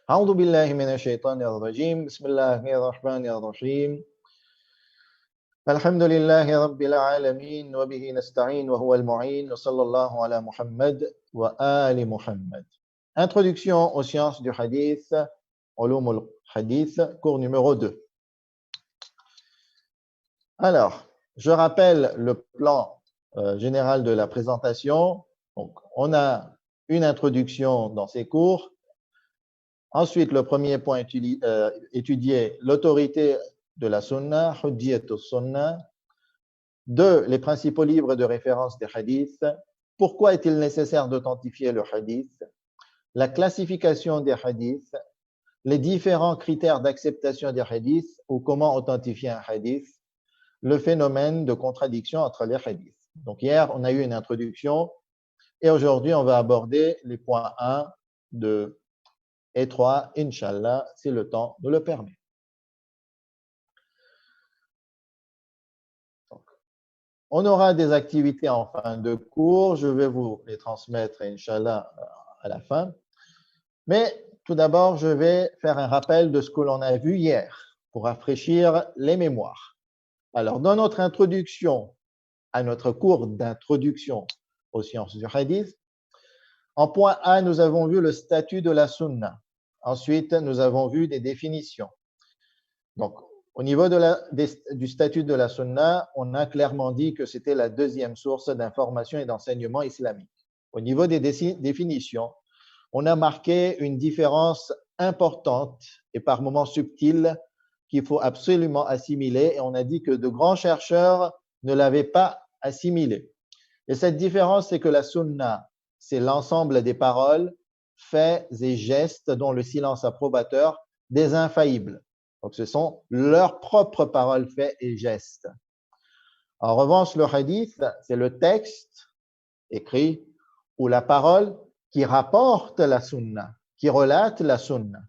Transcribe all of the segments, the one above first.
أعوذ بالله من الشيطان الرجيم بسم الله الرحمن الرحيم الحمد لله رب العالمين وبه نستعين وهو المعين وصلى الله على محمد وآل محمد. Introduction aux sciences du hadith, علوم الحديث, cours numéro 2. Alors, je rappelle le plan général de la présentation. Donc, on a une introduction dans ces cours. Ensuite, le premier point étudier l'autorité de la sunna, hujjat al-sunnah. 2, les principaux livres de référence des hadiths. Pourquoi est-il nécessaire d'authentifier le hadith? La classification des hadiths, les différents critères d'acceptation des hadiths ou comment authentifier un hadith, le phénomène de contradiction entre les hadiths. Donc hier, on a eu une introduction et aujourd'hui, on va aborder les points 1, 2 et 3, Inch'Allah, si le temps nous le permet. Donc, on aura des activités en fin de cours, je vais vous les transmettre, Inch'Allah, à la fin. Mais tout d'abord, je vais faire un rappel de ce que l'on a vu hier pour rafraîchir les mémoires. Alors, dans notre introduction à notre cours d'introduction aux sciences du hadith, en point A, nous avons vu le statut de la sunna. Ensuite, nous avons vu des définitions. Donc, au niveau du statut de la sunna, on a clairement dit que c'était la deuxième source d'information et d'enseignement islamique. Au niveau des définitions, on a marqué une différence importante et par moments subtile qu'il faut absolument assimiler et on a dit que de grands chercheurs ne l'avaient pas assimilé. Et cette différence, c'est que la sunna, c'est l'ensemble des paroles, faits et gestes dont le silence approbateur des infaillibles. Donc, ce sont leurs propres paroles, faits et gestes. En revanche, le hadith, c'est le texte écrit ou la parole qui rapporte la sunna, qui relate la sunna.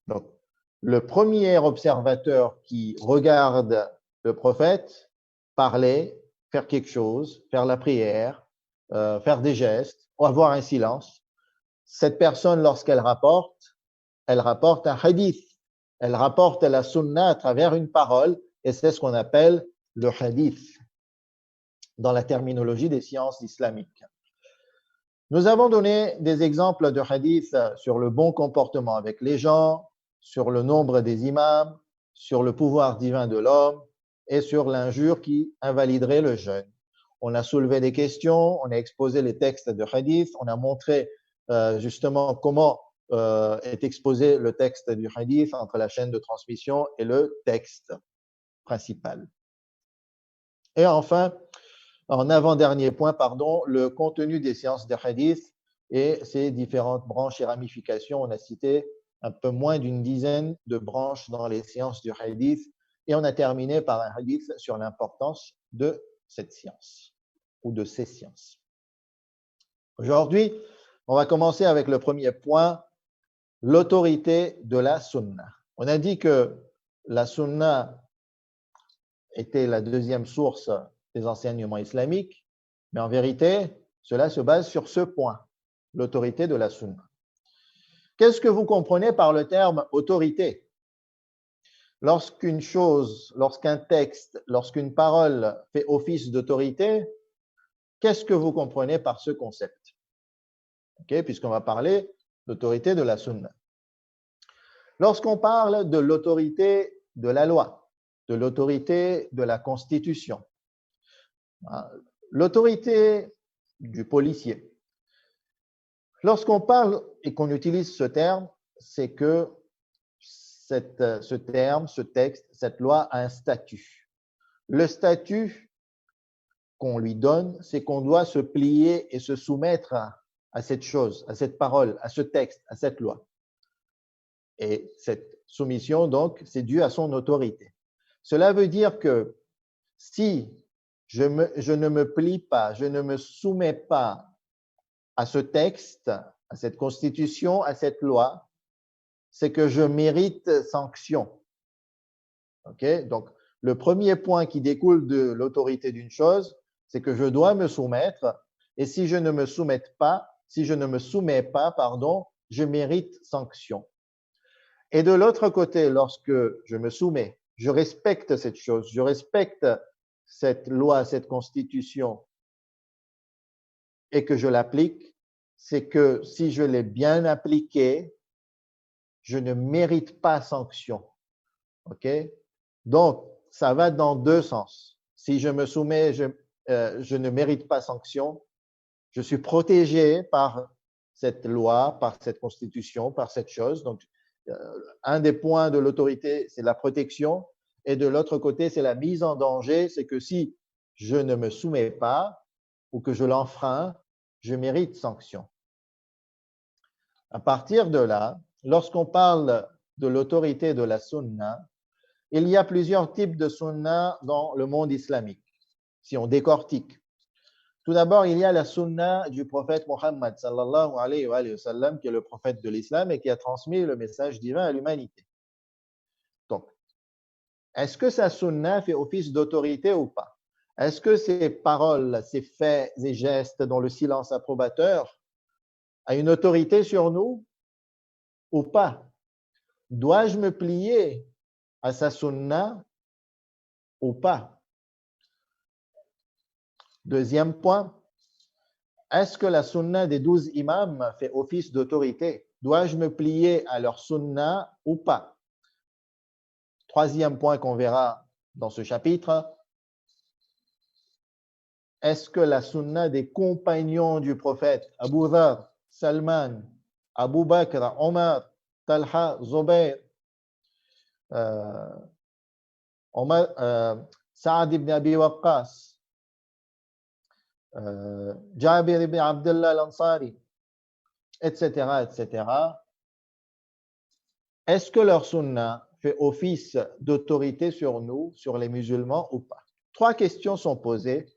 Donc, le premier observateur qui regarde le prophète parler, faire quelque chose, faire la prière, faire des gestes, ou avoir un silence, cette personne, lorsqu'elle rapporte, elle rapporte un hadith. Elle rapporte la sunna à travers une parole, et c'est ce qu'on appelle le hadith dans la terminologie des sciences islamiques. Nous avons donné des exemples de hadith sur le bon comportement avec les gens, sur le nombre des imams, sur le pouvoir divin de l'homme et sur l'injure qui invaliderait le jeûne. On a soulevé des questions, on a exposé les textes de hadith, on a montré justement comment est exposé le texte du hadith entre la chaîne de transmission et le texte principal. Et enfin, en avant-dernier point, le contenu des sciences de hadith et ses différentes branches et ramifications. On a cité un peu moins d'une dizaine de branches dans les sciences du hadith et on a terminé par un hadith sur l'importance de cette science ou de ces sciences. Aujourd'hui, on va commencer avec le premier point, l'autorité de la sunna. On a dit que la sunna était la deuxième source des enseignements islamiques, mais en vérité, cela se base sur ce point, l'autorité de la sunna. Qu'est-ce que vous comprenez par le terme autorité? Lorsqu'une chose, lorsqu'un texte, lorsqu'une parole fait office d'autorité, qu'est-ce que vous comprenez par ce concept? Okay, puisqu'on va parler d'autorité de la sunna. Lorsqu'on parle de l'autorité de la loi, de l'autorité de la constitution, l'autorité du policier. Lorsqu'on parle et qu'on utilise ce terme, c'est que ce terme, ce texte, cette loi a un statut. Le statut qu'on lui donne, c'est qu'on doit se plier et se soumettre à cette chose, à cette parole, à ce texte, à cette loi. Et cette soumission, donc, c'est dû à son autorité. Cela veut dire que si je ne me plie pas, je ne me soumets pas à ce texte, à cette constitution, à cette loi, c'est que je mérite sanction. Okay? Donc, le premier point qui découle de l'autorité d'une chose, c'est que je dois me soumettre, et si je ne me soumets pas, je mérite sanction. Et de l'autre côté, lorsque je me soumets, je respecte cette chose, je respecte cette loi, cette constitution et que je l'applique, c'est que si je l'ai bien appliquée, je ne mérite pas sanction. OK? Donc, ça va dans deux sens. Si je me soumets, je ne mérite pas sanction. Je suis protégé par cette loi, par cette constitution, par cette chose. Donc, un des points de l'autorité, c'est la protection. Et de l'autre côté, c'est la mise en danger. C'est que si je ne me soumets pas ou que je l'enfreins, je mérite sanction. À partir de là, lorsqu'on parle de l'autorité de la sunna, il y a plusieurs types de sunna dans le monde islamique, si on décortique. Tout d'abord, il y a la sunna du prophète Mohammed, sallallahu alayhi wa sallam, qui est le prophète de l'islam et qui a transmis le message divin à l'humanité. Donc, est-ce que sa sunna fait office d'autorité ou pas? Est-ce que ses paroles, ses faits et gestes dans le silence approbateur a une autorité sur nous ou pas? Dois-je me plier à sa sunna ou pas? Deuxième point, est-ce que la sunna des 12 imams fait office d'autorité? Dois-je me plier à leur sunna ou pas? Troisième point qu'on verra dans ce chapitre, est-ce que la sunna des compagnons du prophète, Abu Dhar, Salman, Abu Bakr, Omar, Talha, Zubayr, Saad ibn Abi Waqqas, Jabir ibn Abdullah al-Ansari, etc., etc. Est-ce que leur sunna fait office d'autorité sur nous, sur les musulmans ou pas? Trois questions sont posées.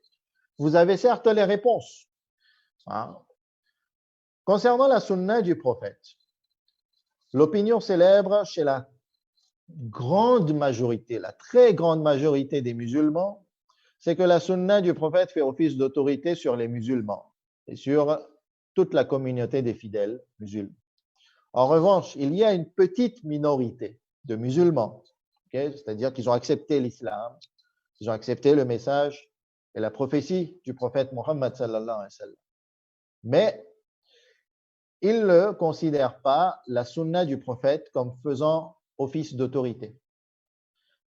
Vous avez certes les réponses. Hein? Concernant la sunna du prophète, l'opinion célèbre chez la grande majorité, la très grande majorité des musulmans, c'est que la sunna du prophète fait office d'autorité sur les musulmans et sur toute la communauté des fidèles musulmans. En revanche, il y a une petite minorité de musulmans, okay? C'est-à-dire qu'ils ont accepté l'islam, ils ont accepté le message et la prophétie du prophète Mohammed sallallahu alayhi wa sallam. Mais ils ne considèrent pas la sunna du prophète comme faisant office d'autorité.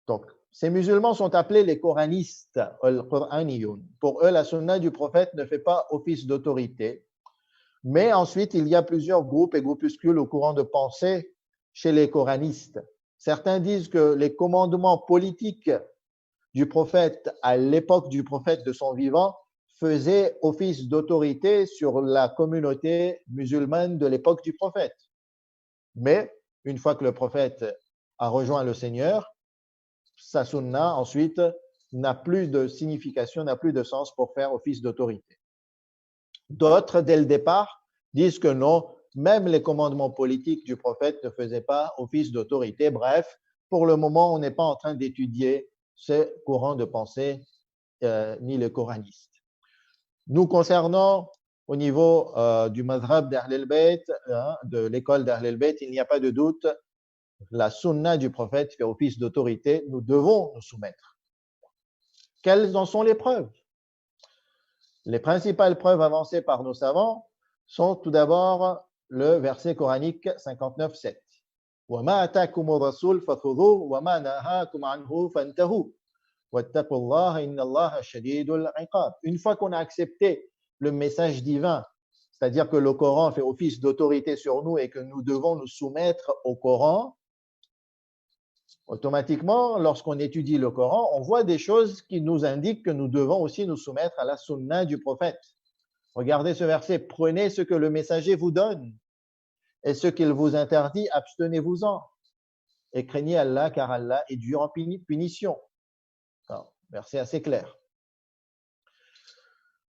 Donc, ces musulmans sont appelés les coranistes, al-Qur'aniyoun. Pour eux, la sunna du prophète ne fait pas office d'autorité. Mais ensuite, il y a plusieurs groupes et groupuscules au courant de pensée chez les coranistes. Certains disent que les commandements politiques du prophète à l'époque du prophète de son vivant faisaient office d'autorité sur la communauté musulmane de l'époque du prophète. Mais une fois que le prophète a rejoint le Seigneur, sa sunna ensuite n'a plus de signification, n'a plus de sens pour faire office d'autorité. D'autres, dès le départ, disent que non, même les commandements politiques du prophète ne faisaient pas office d'autorité. Bref, pour le moment, on n'est pas en train d'étudier ce courant de pensée ni les coranistes. Nous concernant au niveau du madhhab d'Ahl al-Bayt, de l'école d'Ahl al-Bayt, il n'y a pas de doute, la sunna du prophète fait office d'autorité, nous devons nous soumettre. Quelles en sont les preuves? Les principales preuves avancées par nos savants sont tout d'abord le verset coranique 59.7. وَمَا أَتَاكُمُ الرَّسُولُ فَخُذُوهُ وَمَا نَهَاكُمْ عَنْهُ فَانْتَهُوا وَاتَّقُوا اللَّهَ إِنَّ اللَّهَ شَدِيدُ الْعِقَابِ. Une fois qu'on a accepté le message divin, c'est-à-dire que le Coran fait office d'autorité sur nous et que nous devons nous soumettre au Coran, automatiquement, lorsqu'on étudie le Coran, on voit des choses qui nous indiquent que nous devons aussi nous soumettre à la sunna du prophète. Regardez ce verset, prenez ce que le messager vous donne et ce qu'il vous interdit, abstenez-vous-en et craignez Allah car Allah est dur en punition. Alors, verset assez clair.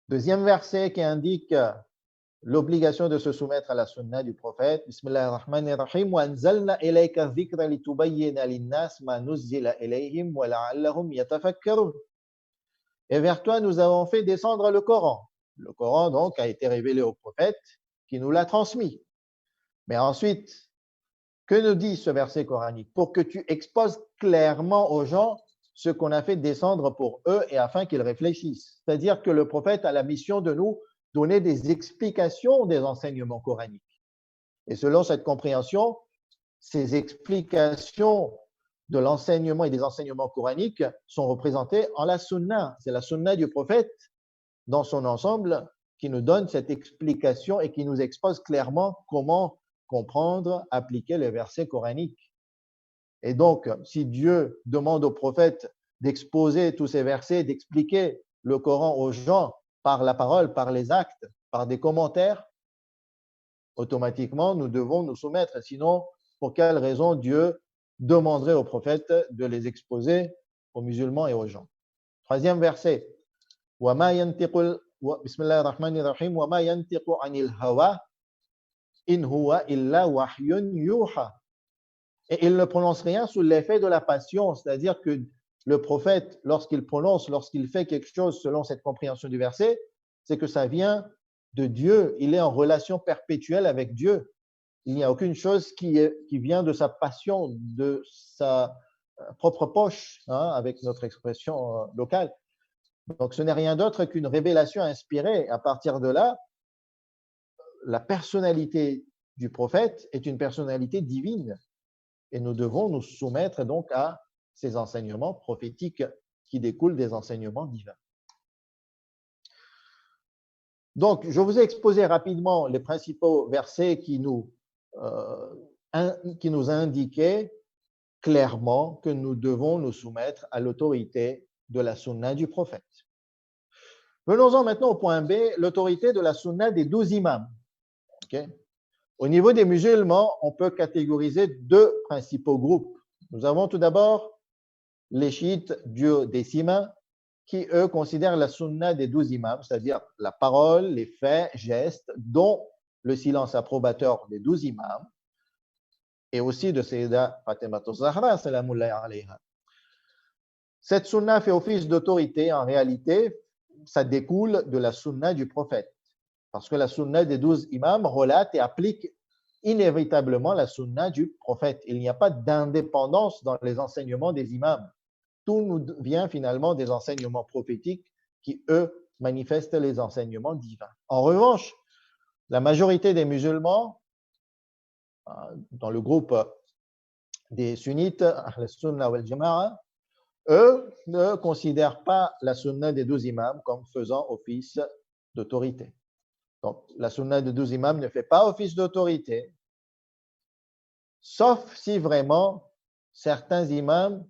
Deuxième verset qui indique l'obligation de se soumettre à la sunna du prophète. Bismillahir-Rahmanir-Rahim. Wa anzalna ilayka dhikra litubayyina lin-nas ma nuzzila ilayhim wa la'allahum yatafakkarun. Et vers toi, nous avons fait descendre le Coran. Le Coran, donc, a été révélé au prophète qui nous l'a transmis. Mais ensuite, Que nous dit ce verset coranique? Pour que tu exposes clairement aux gens ce qu'on a fait descendre pour eux et afin qu'ils réfléchissent. C'est-à-dire que le prophète a la mission de nous donner des explications des enseignements coraniques. Et selon cette compréhension, ces explications de l'enseignement et des enseignements coraniques sont représentées en la sunna. C'est la sunna du prophète dans son ensemble qui nous donne cette explication et qui nous expose clairement comment comprendre, appliquer les versets coraniques. Et donc, si Dieu demande au prophète d'exposer tous ces versets, d'expliquer le Coran aux gens par la parole, par les actes, par des commentaires, automatiquement, nous devons nous soumettre. Sinon, pour quelle raison Dieu demanderait au prophète de les exposer aux musulmans et aux gens? Troisième verset. Bismillah ar-Rahman ar-Rahim. Wa ma yantiqu anil hawa in huwa illa wahyun yuha. Et il ne prononce rien sous l'effet de la passion, c'est-à-dire que le prophète, lorsqu'il prononce, lorsqu'il fait quelque chose selon cette compréhension du verset, c'est que ça vient de Dieu. Il est en relation perpétuelle avec Dieu. Il n'y a aucune chose qui vient de sa passion, de sa propre poche, hein, avec notre expression locale. Donc, ce n'est rien d'autre qu'une révélation inspirée. À partir de là, la personnalité du prophète est une personnalité divine. Et nous devons nous soumettre donc à ces enseignements prophétiques qui découlent des enseignements divins. Donc, je vous ai exposé rapidement les principaux versets qui nous indiquaient clairement que nous devons nous soumettre à l'autorité de la sunna du prophète. Venons-en maintenant au point B, l'autorité de la sunna des 12 imams. Okay? Au niveau des musulmans, on peut catégoriser deux principaux groupes. Nous avons tout d'abord les chiites duodécimains qui, eux, considèrent la sunna des 12 imams, c'est-à-dire la parole, les faits, gestes, dont le silence approbateur des 12 imams, et aussi de Sayyida Fatima Zahra, salamullahi alayha. Cette sunna fait office d'autorité, en réalité, ça découle de la sunna du prophète. Parce que la sunna des 12 imams relate et applique inévitablement la sunna du prophète. Il n'y a pas d'indépendance dans les enseignements des imams. Tout nous vient finalement des enseignements prophétiques qui, eux, manifestent les enseignements divins. En revanche, la majorité des musulmans, dans le groupe des sunnites, Ahl-Sunnah wal Jama'a, eux ne considèrent pas la sunna des 12 imams comme faisant office d'autorité. Donc, la sunna des 12 imams ne fait pas office d'autorité, sauf si vraiment certains imams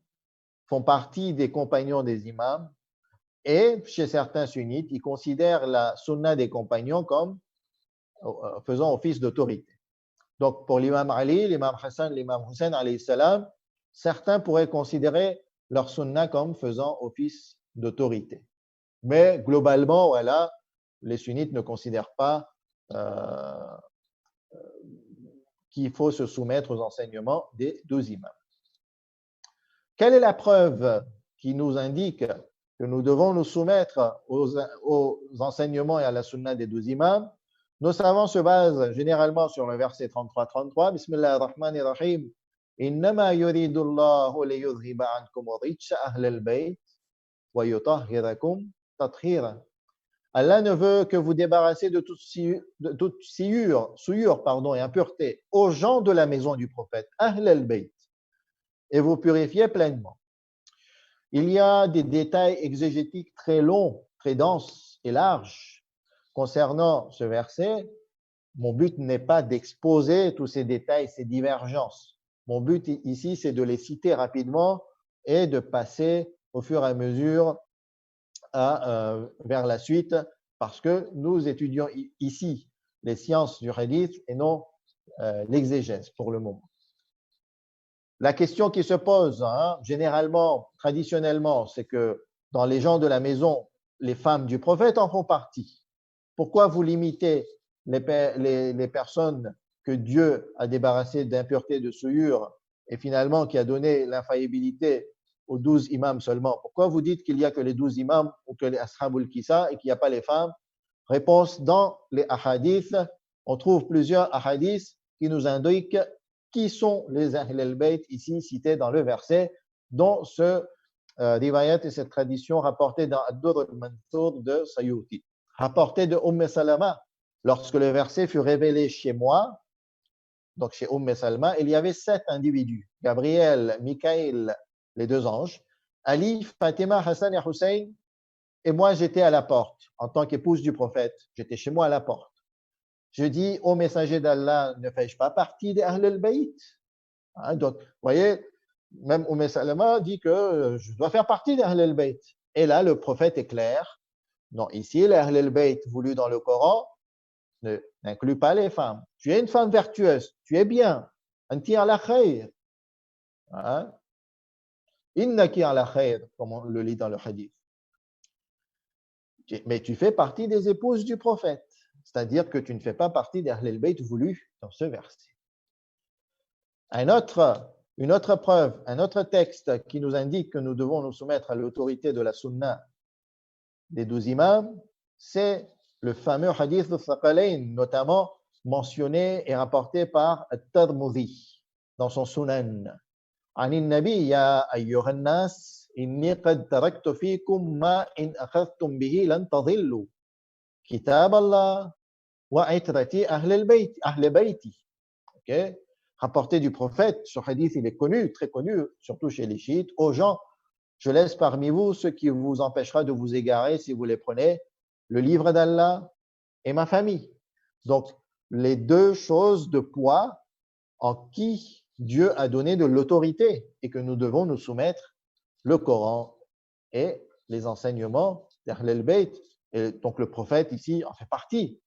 font partie des compagnons des imams et chez certains sunnites, ils considèrent la sunna des compagnons comme faisant office d'autorité. Donc, pour l'imam Ali, l'imam Hassan, l'imam Hussein, alayhi salam, certains pourraient considérer leur sunna comme faisant office d'autorité. Mais globalement, voilà, les sunnites ne considèrent pas qu'il faut se soumettre aux enseignements des 12 imams. Quelle est la preuve qui nous indique que nous devons nous soumettre aux enseignements et à la sunna des 12 imams? Nos savants se basent généralement sur le verset 33-33. Bismillah ar-Rahman ar-Rahim. Innama yuridu Allahu liyudhiba ankum rijsa ahlal bayt wa yutahhirakum tathira. Allah ne veut que vous débarrasser de toute souillure et impureté aux gens de la maison du prophète, Ahl al-Bayt, et vous purifier pleinement. Il y a des détails exégétiques très longs, très denses et larges concernant ce verset. Mon but n'est pas d'exposer tous ces détails, ces divergences. Mon but ici, c'est de les citer rapidement et de passer au fur et à mesure vers la suite, parce que nous étudions ici les sciences du hadith et non l'exégèse pour le moment. La question qui se pose, généralement, traditionnellement, c'est que dans les gens de la maison, les femmes du prophète en font partie. Pourquoi vous limitez les personnes que Dieu a débarrassées d'impureté, de souillure, et finalement qui a donné l'infaillibilité aux 12 imams seulement? Pourquoi vous dites qu'il n'y a que les 12 imams ou que les ashabul kisa et qu'il n'y a pas les femmes? Réponse, dans les ahadiths, on trouve plusieurs ahadiths qui nous indiquent qui sont les Ahl al-Bayt ici cités dans le verset, dont ce riwayat et cette tradition rapportée dans Ad-Durr al-Mansour de Sayuti. Rapporté de Salama, lorsque le verset fut révélé chez moi, donc chez Salama, il y avait 7 individus, Gabriel, Mikaël, les 2 anges, Ali, Fatima, Hassan et Hussein, et moi j'étais à la porte en tant qu'épouse du prophète, j'étais chez moi à la porte. Je dis, ô messager d'Allah, ne fais-je pas partie des Ahl al-Bayt? Donc, vous voyez, même Salama dit que je dois faire partie des Ahl al-Bayt. Et là, le prophète est clair. Non, ici, les Ahl al-Bayt voulus dans le Coran n'inclut pas les femmes. Tu es une femme vertueuse, tu es bien. Anti ala khayr. Innaki ala khayr, comme on le lit dans le hadith. Mais tu fais partie des épouses du prophète. C'est-à-dire que tu ne fais pas partie des Ahl al-Bayt voulus dans ce verset. Une autre preuve, un autre texte qui nous indique que nous devons nous soumettre à l'autorité de la sunna des 12 imams, c'est le fameux hadith de Thaqalain, notamment mentionné et rapporté par At-Tirmidhi dans son Sunan. عن النبي يا أيها الناس إني قد تركت فيكم ما إن أخذتم به لن تضلوا كتاب الله وعترتي أهل بيتي. Okay? Rapporté du prophète, ce hadith il est connu, très connu, surtout chez les chiites. Aux gens, je laisse parmi vous ce qui vous empêchera de vous égarer si vous les prenez, le livre d'Allah et ma famille. Donc, les 2 choses de poids en qui Dieu a donné de l'autorité et que nous devons nous soumettre, le Coran et les enseignements d'Ahl al-Bayt. Et donc, le prophète ici en fait partie.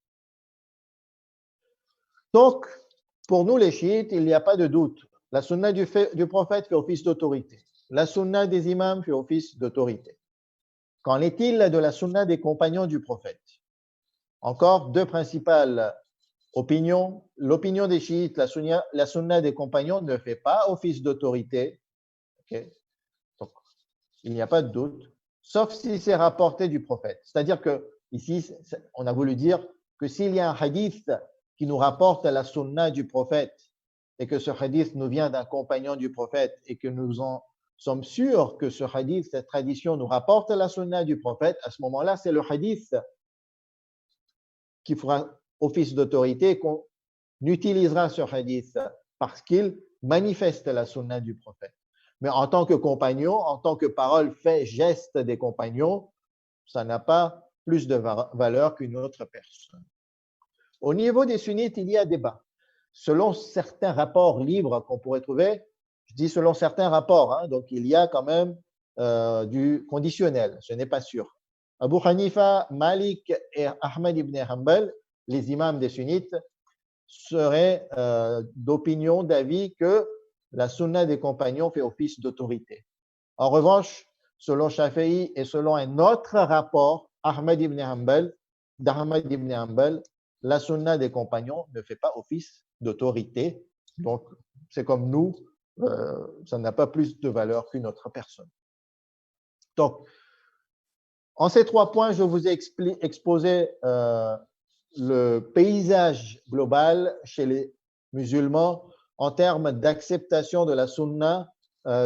Donc, pour nous les chiites, il n'y a pas de doute. La sunna du prophète fait office d'autorité. La sunna des imams fait office d'autorité. Qu'en est-il de la sunna des compagnons du prophète? Encore 2 principales opinions. L'opinion des chiites, la sunna des compagnons ne fait pas office d'autorité. Okay? Donc, il n'y a pas de doute, sauf si c'est rapporté du prophète. C'est-à-dire que ici, on a voulu dire que s'il y a un hadith qui nous rapporte la sunna du prophète et que ce hadith nous vient d'un compagnon du prophète et que nous en sommes sûrs que ce hadith, cette tradition nous rapporte la sunna du prophète, à ce moment-là, c'est le hadith qui fera office d'autorité, qu'on utilisera ce hadith parce qu'il manifeste la sunna du prophète. Mais en tant que compagnon, en tant que parole, fait, geste des compagnons, ça n'a pas plus de valeur qu'une autre personne. Au niveau des sunnites, il y a débat. Selon certains rapports libres qu'on pourrait trouver, je dis selon certains rapports, donc il y a quand même du conditionnel, ce n'est pas sûr. Abu Hanifa, Malik et Ahmad ibn Hanbal, les imams des sunnites, seraient d'opinion, d'avis que la sunna des compagnons fait office d'autorité. En revanche, selon Shafi'i et selon un autre rapport, d'Ahmad ibn Hanbal, la sunna des compagnons ne fait pas office d'autorité. Donc, c'est comme nous, ça n'a pas plus de valeur qu'une autre personne. Donc, en ces 3 points, je vous ai exposé le paysage global chez les musulmans en termes d'acceptation de la sunna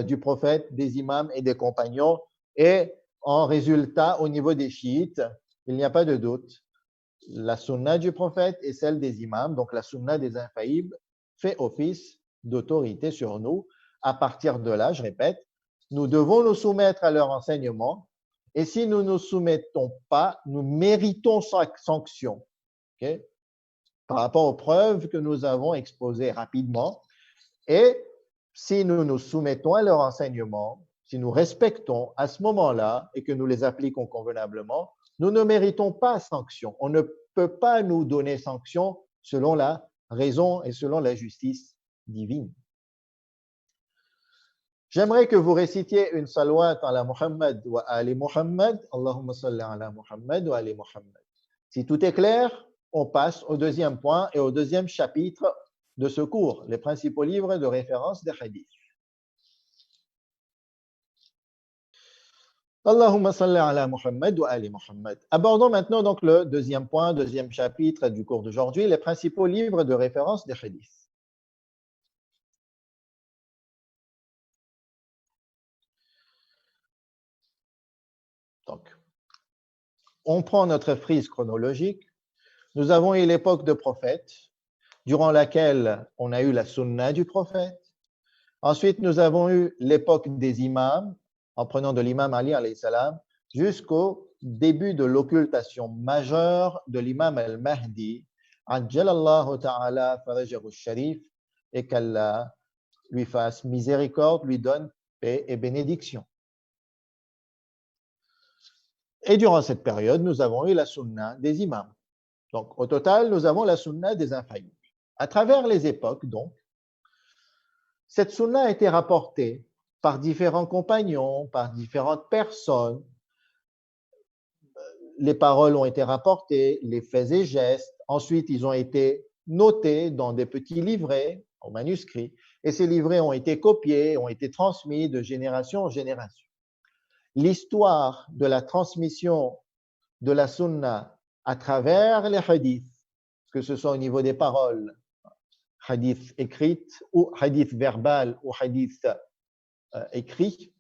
du prophète, des imams et des compagnons. Et en résultat, au niveau des chiites, il n'y a pas de doute. La sunna du prophète et celle des imams, donc la sunna des infaillibles, fait office d'autorité sur nous. À partir de là, je répète, nous devons nous soumettre à leur enseignement. Et si nous ne nous soumettons pas, nous méritons sanction. Okay? Par rapport aux preuves que nous avons exposées rapidement. Et si nous nous soumettons à leur enseignement, si nous respectons à ce moment-là et que nous les appliquons convenablement, nous ne méritons pas sanction. On ne peut pas nous donner sanction selon la raison et selon la justice divine. J'aimerais que vous récitiez une salawat à la Muhammad wa ali Muhammad. Allahumma salli ala Muhammad wa ali Muhammad. Si tout est clair, on passe au 2e point et au 2e chapitre de ce cours, les principaux livres de référence des hadiths. Allahumma salli ala Muhammad wa ali Muhammad. Abordons maintenant donc le 2e point, 2e chapitre du cours d'aujourd'hui, les principaux livres de référence des hadiths. on prend notre frise chronologique. Nous avons eu l'époque de prophète, durant laquelle on a eu la sunna du prophète. Ensuite, nous avons eu l'époque des imams, en prenant de l'imam Ali alayhi salam, jusqu'au début de l'occultation majeure de l'imam al-Mahdi, Ajjalallahu ta'ala farajahu sharif, et qu'Allah lui fasse miséricorde, lui donne paix et bénédiction. Et durant cette période, nous avons eu la sunna des imams. Donc, au total, nous avons la sunna des infaillibles. À travers les époques, donc, cette sunna a été rapportée par différents compagnons, par différentes personnes. Les paroles ont été rapportées, les faits et gestes. Ensuite, ils ont été notés dans des petits livrets, en manuscrits. Et ces livrets ont été copiés, ont été transmis de génération en génération. L'histoire de la transmission de la sunna à travers les hadiths, que ce soit au niveau des paroles, hadith écrites ou hadith verbal ou hadith écrit.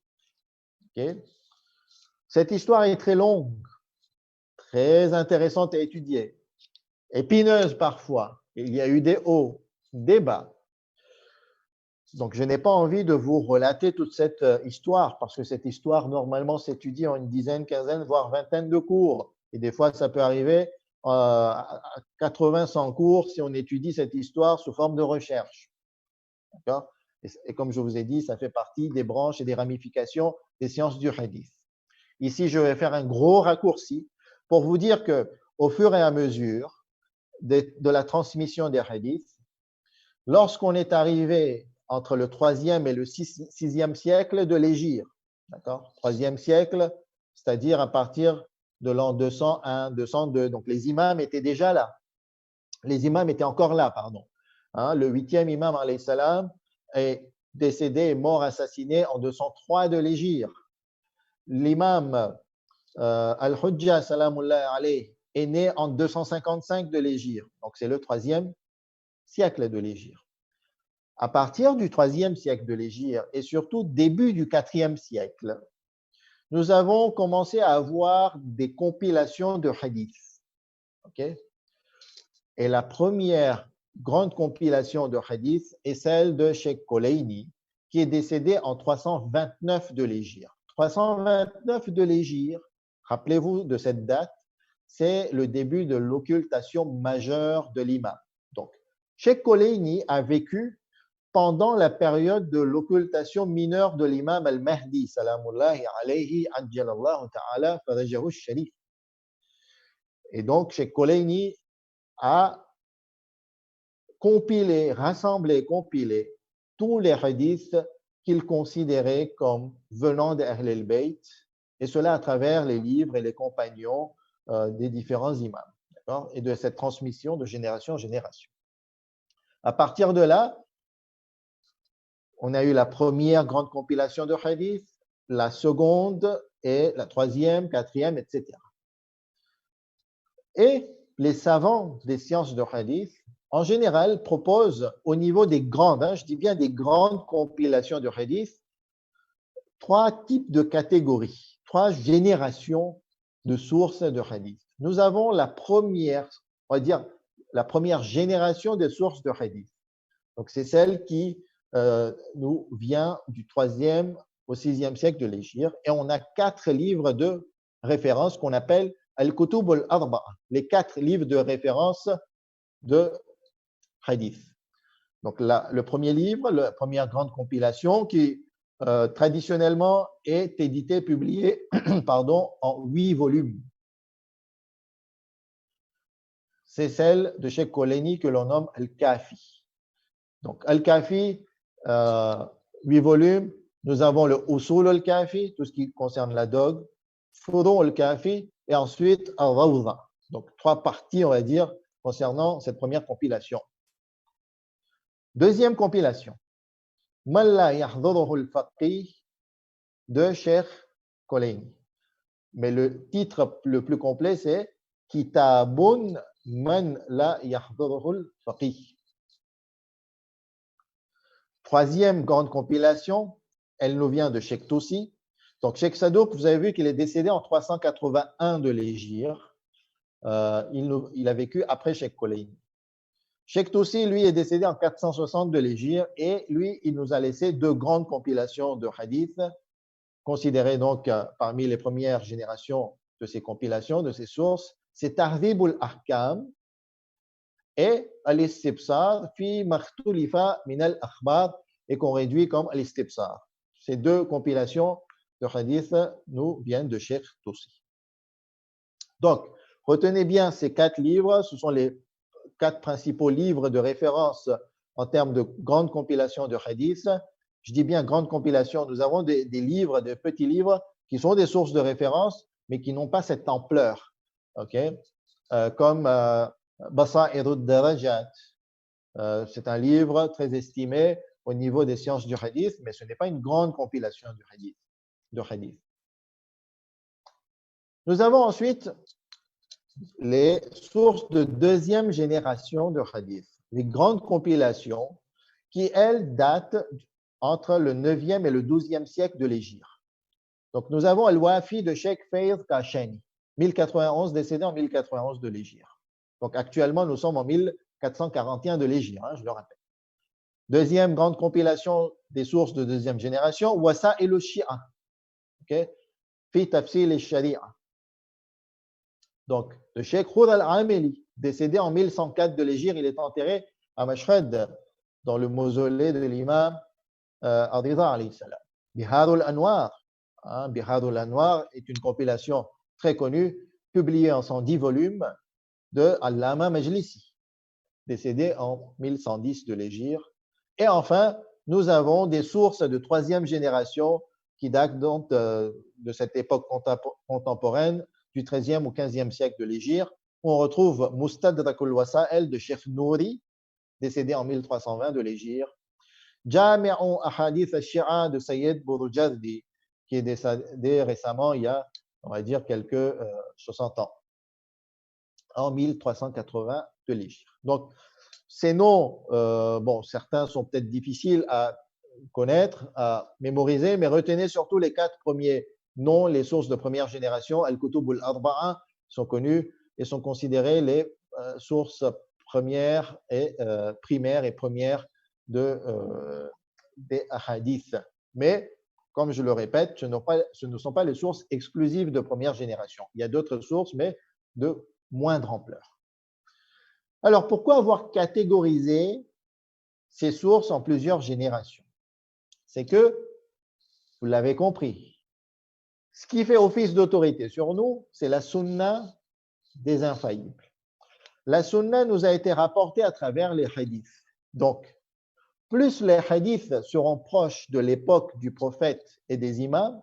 Okay. Cette histoire est très longue, très intéressante à étudier, épineuse parfois. Il y a eu des hauts, des bas. Donc, je n'ai pas envie de vous relater toute cette histoire, parce que cette histoire, normalement, s'étudie en une dizaine, quinzaine, voire vingtaine de cours. Et des fois, ça peut arriver à 80, 100 cours si on étudie cette histoire sous forme de recherche. D'accord ? Et comme je vous ai dit, ça fait partie des branches et des ramifications des sciences du hadith. Ici, je vais faire un gros raccourci pour vous dire que, au fur et à mesure de la transmission des hadiths, lorsqu'on est arrivé entre le 3e et le 6e siècle de l'Hégire, d'accord ? 3e siècle, c'est-à-dire à partir de l'an 201, 202. Donc, les imams étaient déjà là. Les imams étaient encore là, pardon. Hein, le 8e imam, alayhi salam, est décédé, est mort, assassiné en 203 de l'Hégire. L'imam Al-Hujja, salamullah alayhi, est né en 255 de l'Hégire. Donc, c'est le 3e siècle de l'Hégire. À partir du 3e siècle de l'Hégire et surtout début du 4e siècle, nous avons commencé à avoir des compilations de hadiths. Okay? Et la première grande compilation de hadiths est celle de Cheikh Koleini, qui est décédé en 329 de l'Hégire. 329 de l'Hégire, rappelez-vous de cette date, c'est le début de l'occultation majeure de l'imam. Donc, Cheikh Koleini a vécu pendant la période de l'occultation mineure de l'imam al-Mahdi, salamullahi alayhi, ajjalallahu ta'ala, farajahu sharif. Et donc, Cheikh Koleini a compilé, rassemblé, compilé tous les hadiths qu'il considérait comme venant d'Ahl al-Bayt, et cela à travers les livres et les compagnons des différents imams, et de cette transmission de génération en génération. À partir de là, on a eu la première grande compilation de hadiths, la seconde et la troisième, quatrième, etc. Et les savants des sciences de hadith, en général, proposent au niveau des grandes, je dis bien des grandes compilations de hadith, 3 types de catégories, 3 générations de sources de hadith. Nous avons la première, on va dire, la première génération des sources de hadith. Donc, c'est celle qui nous vient du 3e au 6e siècle de l'Hégire, et on a 4 livres de référence qu'on appelle Al-Kutub al-Arba'a, les 4 livres de référence de hadith. Donc, le premier livre, la première grande compilation qui traditionnellement est édité, publié en 8 volumes. C'est celle de Cheikh Koleini que l'on nomme Al-Kafi. Donc, Al-Kafi, 8 volumes. Nous avons le Usul al-Kafi, tout ce qui concerne la dogme, Furu al-Kafi, et ensuite Al-Rawza. Donc, 3 parties, on va dire, concernant cette première compilation. Deuxième compilation, Man la yahduruhu al-faqih de Cheikh Koleini. Mais le titre le plus complet, c'est Kitabun Man la yahduruhu al-faqih. Troisième grande compilation, elle nous vient de Cheikh Toussi. Donc, Cheikh Sadouk, vous avez vu qu'il est décédé en 381 de l'Hégire. Il a vécu après Cheikh Koleini. Cheikh Toussi, lui, est décédé en 460 de l'Hégire et lui, il nous a laissé deux grandes compilations de hadiths, considérées donc parmi les premières générations de ces compilations, de ces sources. C'est Tahdhibul Ahkam et Al-Istibsar fi Makhtulifa min al-Akhbar et qu'on réduit comme Al-Istibsar. Ces deux compilations de hadiths nous viennent de Cheikh Toussi. Donc, retenez bien ces quatre livres, ce sont les quatre principaux livres de référence en termes de grandes compilations de hadiths. Je dis bien grandes compilations, nous avons des livres, des petits livres qui sont des sources de référence, mais qui n'ont pas cette ampleur. Okay? Comme Basa'ir al-Darajat, c'est un livre très estimé au niveau des sciences du hadith, mais ce n'est pas une grande compilation de hadith. Nous avons ensuite les sources de deuxième génération de hadith, les grandes compilations qui, elles, datent entre le 9e et le 12e siècle de l'Hégire. Donc, nous avons Al-Wafi de Sheikh Faïd Kashani, 1091, décédé en 1091 de l'Hégire. Donc, actuellement, nous sommes en 1441 de l'Hégire, je le rappelle. Deuxième grande compilation des sources de deuxième génération, Wasa'il al-Shi'a, Fi Tafsil al-Shari'a. Donc, le Cheikh Khur al-Amili, décédé en 1104 de l'Hégire, il est enterré à Mashhad, dans le mausolée de l'imam Ar-Rida alayhi salam. Bihar al-Anwar. Bihar al-Anwar est une compilation très connue, publiée en 110 volumes de Allama Majlisi, décédé en 1110 de l'Hégire. Et enfin, nous avons des sources de troisième génération qui datent donc de cette époque contemporaine, du XIIIe au XVe siècle de l'Hégire. On retrouve Mustadrak al-Wasa'il de Cheikh Nouri, décédé en 1320 de l'Hégire. Jami'u Ahadith al-Shi'a de Sayyid Burujazdi, qui est décédé récemment, il y a, on va dire, quelques 60 ans, en 1380 de l'Hégire. Donc, ces noms, bon, certains sont peut-être difficiles à connaître, à mémoriser, mais retenez surtout les quatre premiers noms, les sources de première génération. Al-Kutub al-Arba'a sont connues et sont considérées les sources premières et primaires et premières des hadiths. Mais, comme je le répète, ce ne sont pas les sources exclusives de première génération. Il y a d'autres sources, mais de moindre ampleur. Alors, pourquoi avoir catégorisé ces sources en plusieurs générations? C'est que, vous l'avez compris, ce qui fait office d'autorité sur nous, c'est la sunna des infaillibles. La sunna nous a été rapportée à travers les hadiths. Donc, plus les hadiths seront proches de l'époque du prophète et des imams,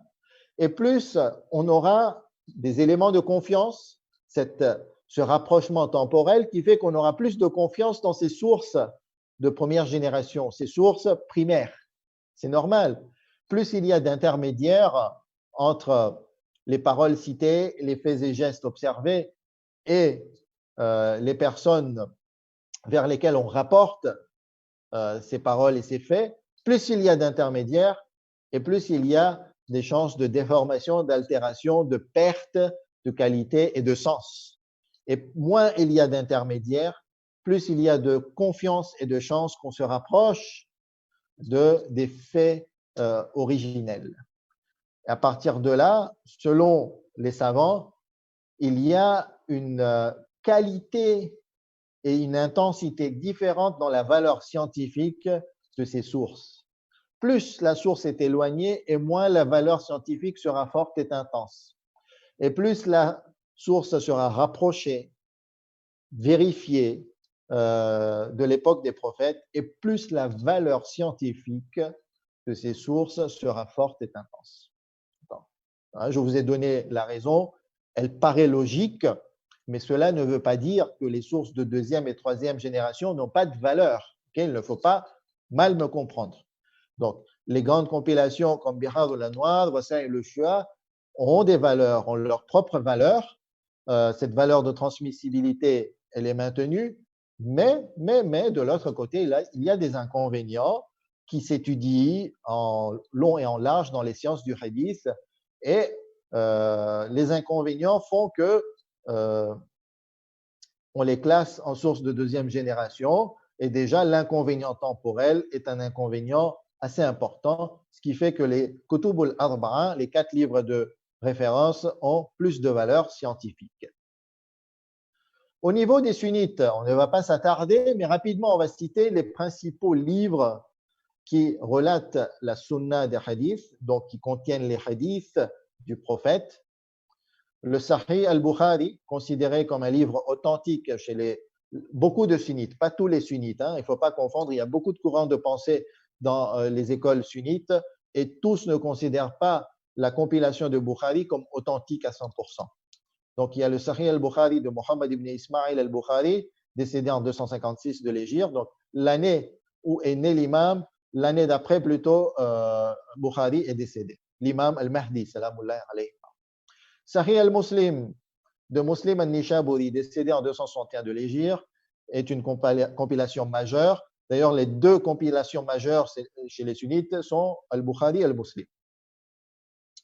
et plus on aura des éléments de confiance, ce rapprochement temporel qui fait qu'on aura plus de confiance dans ces sources de première génération, ces sources primaires. C'est normal. Plus il y a d'intermédiaires entre les paroles citées, les faits et gestes observés et les personnes vers lesquelles on rapporte ces paroles et ces faits, plus il y a d'intermédiaires et plus il y a des chances de déformation, d'altération, de perte de qualité et de sens. Et moins il y a d'intermédiaires, plus il y a de confiance et de chances qu'on se rapproche des faits originels. À partir de là, selon les savants, il y a une qualité et une intensité différentes dans la valeur scientifique de ces sources. Plus la source est éloignée et moins la valeur scientifique sera forte et intense. Et plus la source sera rapprochée, vérifiée de l'époque des prophètes, et plus la valeur scientifique de ces sources sera forte et intense. Je vous ai donné la raison, elle paraît logique, mais cela ne veut pas dire que les sources de deuxième et troisième génération n'ont pas de valeur. Il ne faut pas mal me comprendre. Donc, les grandes compilations comme Bihar al-Anwar, Wasa'il al-Shi'a ont des valeurs, ont leur propre valeur. Cette valeur de transmissibilité, elle est maintenue, mais de l'autre côté, il y a des inconvénients qui s'étudient en long et en large dans les sciences du hadith Et les inconvénients font que on les classe en source de deuxième génération. Et déjà, l'inconvénient temporel est un inconvénient assez important, ce qui fait que les Kutub al-Arba'a, les 4 livres de référence, ont plus de valeur scientifique. Au niveau des sunnites, on ne va pas s'attarder, mais rapidement, on va citer les principaux livres qui relatent la sunna des hadiths, donc qui contiennent les hadiths du prophète. Le Sahih al-Bukhari, considéré comme un livre authentique chez beaucoup de sunnites, pas tous les sunnites, hein, il ne faut pas confondre, il y a beaucoup de courants de pensée dans les écoles sunnites et tous ne considèrent pas la compilation de Bukhari comme authentique à 100%. Donc, il y a le Sahih al-Bukhari de Muhammad ibn Ismail al-Bukhari, décédé en 256 de l'Hégire. Donc, l'année où est né l'imam, l'année d'après plutôt, Bukhari est décédé. L'imam al-Mahdi, salamullahi alayhi. Sahih al-Muslim de Muslim al-Nishaburi, décédé en 261 de l'Hégire, est une compilation majeure. D'ailleurs, les 2 compilations majeures chez les sunnites sont al-Bukhari et al-Muslim.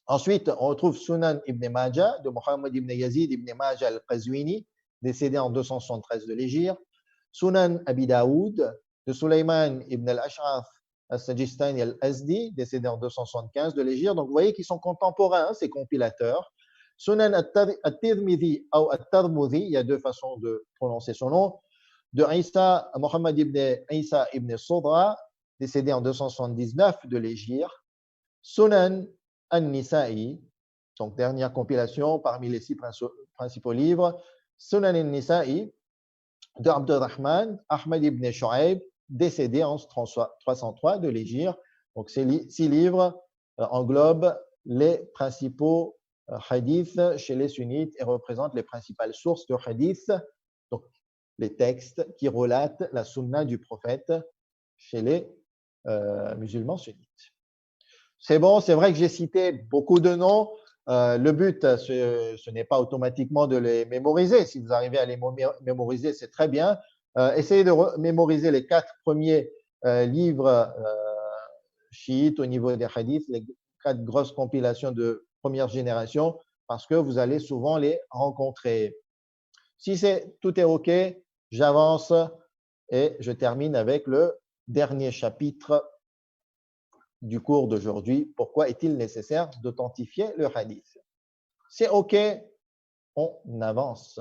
Ensuite, on retrouve Sunan ibn Majah de Muhammad ibn Yazid ibn Majah al-Qazwini, décédé en 273 de l'Hégire. Sunan Abi Daoud de Sulaiman ibn al-Ash'af al-Sajistani al-Azdi, décédé en 275 de l'Hégire. Donc, vous voyez qu'ils sont contemporains, ces compilateurs. Sunan al-Tirmidhi ou al-Tarmudhi, il y a 2 façons de prononcer son nom, de Isa, Muhammad ibn Isa ibn Sodra, décédé en 279 de l'Hégire. Sunan al-Nisa'i, donc dernière compilation parmi les 6 principaux livres, Sunan al-Nisa'i de Abdurrahman Ahmad ibn Shu'aib, décédé en 303 de l'Hégire. Donc ces 6 livres englobent les principaux hadiths chez les sunnites et représentent les principales sources de hadiths, donc les textes qui relatent la sunna du prophète chez les musulmans sunnites. C'est bon, c'est vrai que j'ai cité beaucoup de noms. Le but, ce n'est pas automatiquement de les mémoriser. Si vous arrivez à les mémoriser, c'est très bien. Essayez de mémoriser les 4 premiers livres chiites au niveau des hadiths, les 4 grosses compilations de première génération, parce que vous allez souvent les rencontrer. Si tout est OK, j'avance et je termine avec le dernier chapitre du cours d'aujourd'hui. Pourquoi est-il nécessaire d'authentifier le hadith? C'est OK, on avance.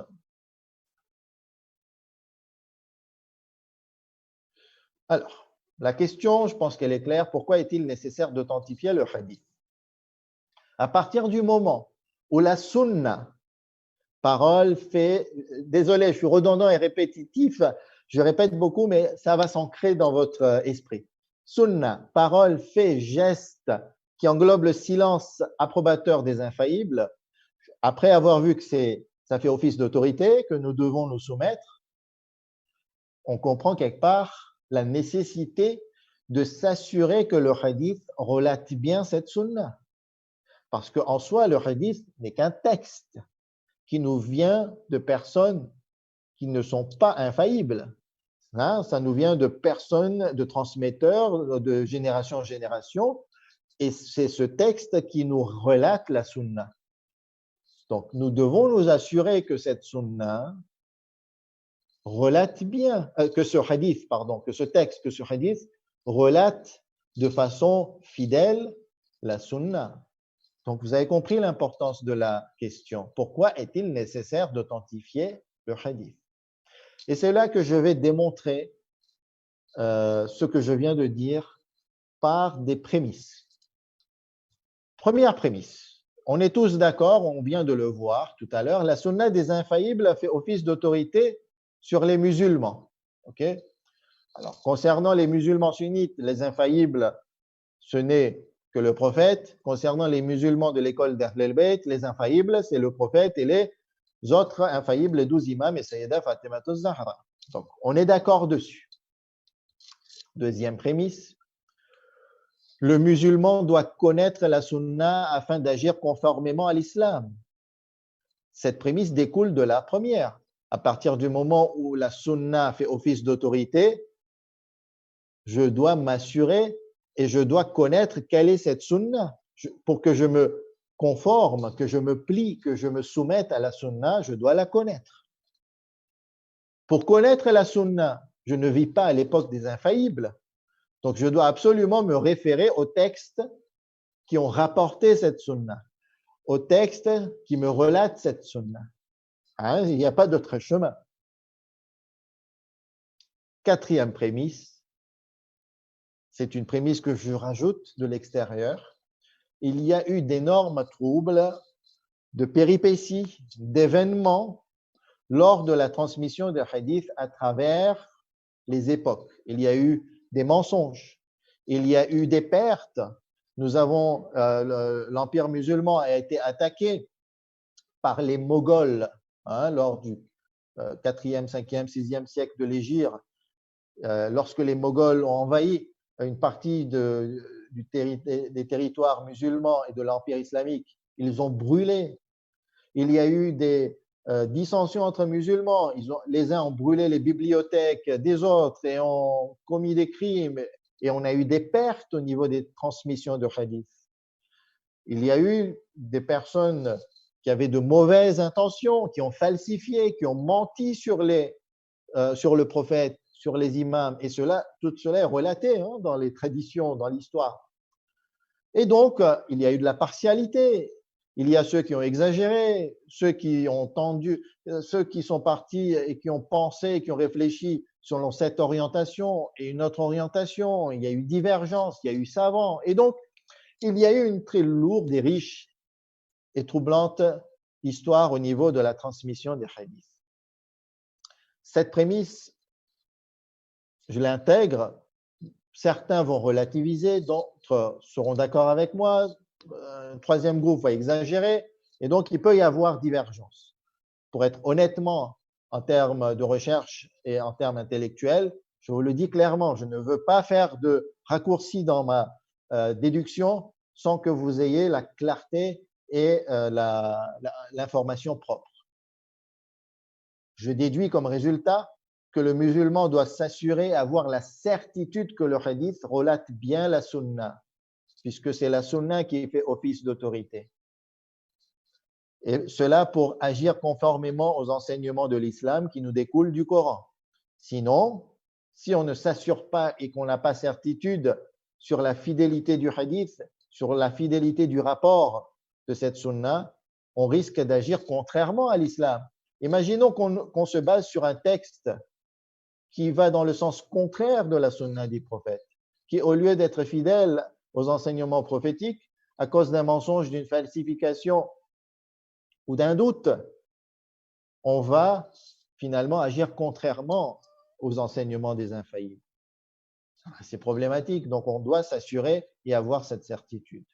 Alors, la question, je pense qu'elle est claire. Pourquoi est-il nécessaire d'authentifier le hadith? À partir du moment où la sunna, parole, fait, désolé, je suis redondant et répétitif, je répète beaucoup, mais ça va s'ancrer dans votre esprit. Sunna, parole, fait, geste, qui englobe le silence approbateur des infaillibles, après avoir vu que ça fait office d'autorité, que nous devons nous soumettre, on comprend quelque part la nécessité de s'assurer que le hadith relate bien cette sunna. Parce qu'en soi, le hadith n'est qu'un texte qui nous vient de personnes qui ne sont pas infaillibles. Hein, ça nous vient de personnes, de transmetteurs de génération en génération, et c'est ce texte qui nous relate la sunna. Donc, nous devons nous assurer que cette sunna relate bien, que ce hadith, pardon, que ce texte, que ce hadith relate de façon fidèle la sunna. Donc, vous avez compris l'importance de la question. Pourquoi est-il nécessaire d'authentifier le hadith? Et c'est là que je vais démontrer ce que je viens de dire par des prémices. Première prémisse, on est tous d'accord, on vient de le voir tout à l'heure, la sunna des infaillibles a fait office d'autorité sur les musulmans. Okay? Alors, concernant les musulmans sunnites, les infaillibles, ce n'est que le prophète. Concernant les musulmans de l'école d'Ahl al-Bayt, les infaillibles, c'est le prophète et les autres infaillibles, les 12 imams et Sayyida Fatima az-Zahra. Donc, on est d'accord dessus. Deuxième prémisse, le musulman doit connaître la sunna afin d'agir conformément à l'islam. Cette prémisse découle de la première. À partir du moment où la sunna fait office d'autorité, je dois m'assurer et je dois connaître quelle est cette sunna pour que je me conforme, que je me plie, que je me soumette à la sunna, je dois la connaître. Pour connaître la sunna, je ne vis pas à l'époque des infaillibles, donc je dois absolument me référer aux textes qui ont rapporté cette sunna, aux textes qui me relatent cette sunna. Hein, il n'y a pas d'autre chemin. Quatrième prémisse, c'est une prémisse que je rajoute de l'extérieur. Il y a eu d'énormes troubles, de péripéties, d'événements lors de la transmission des hadiths à travers les époques. Il y a eu des mensonges, il y a eu des pertes. Nous avons, l'Empire musulman a été attaqué par les Moghols lors du 4e, 5e, 6e siècle de l'Hégire. Lorsque les Moghols ont envahi une partie des territoires musulmans et de l'Empire islamique, ils ont brûlé. Il y a eu des dissensions entre musulmans. Les uns ont brûlé les bibliothèques des autres et ont commis des crimes. Et on a eu des pertes au niveau des transmissions de hadith. Il y a eu des personnes qui avaient de mauvaises intentions, qui ont falsifié, qui ont menti sur le prophète, sur les imams. Et tout cela est relaté dans les traditions, dans l'histoire. Et donc, il y a eu de la partialité. Il y a ceux qui ont exagéré, ceux qui ont tendu, ceux qui sont partis et qui ont pensé, qui ont réfléchi selon cette orientation et une autre orientation. Il y a eu divergence, il y a eu savants. Et donc, il y a eu une très lourde et riche et troublante histoire au niveau de la transmission des hadiths. Cette prémisse, je l'intègre. Certains vont relativiser, d'autres seront d'accord avec moi. Un troisième groupe va exagérer. Et donc, il peut y avoir divergence. Pour être honnêtement, en termes de recherche et en termes intellectuels, je vous le dis clairement, je ne veux pas faire de raccourcis dans ma déduction sans que vous ayez la clarté et l'information propre. Je déduis comme résultat que le musulman doit s'assurer, avoir la certitude que le hadith relate bien la sunna, puisque c'est la sunna qui fait office d'autorité. Et cela pour agir conformément aux enseignements de l'islam qui nous découlent du Coran. Sinon, si on ne s'assure pas et qu'on n'a pas certitude sur la fidélité du hadith, sur la fidélité du rapport de cette sunna, on risque d'agir contrairement à l'islam. Imaginons qu'on se base sur un texte qui va dans le sens contraire de la sunna du prophète, qui au lieu d'être fidèle aux enseignements prophétiques, à cause d'un mensonge, d'une falsification ou d'un doute, on va finalement agir contrairement aux enseignements des infaillibles. C'est problématique, donc on doit s'assurer et avoir cette certitude.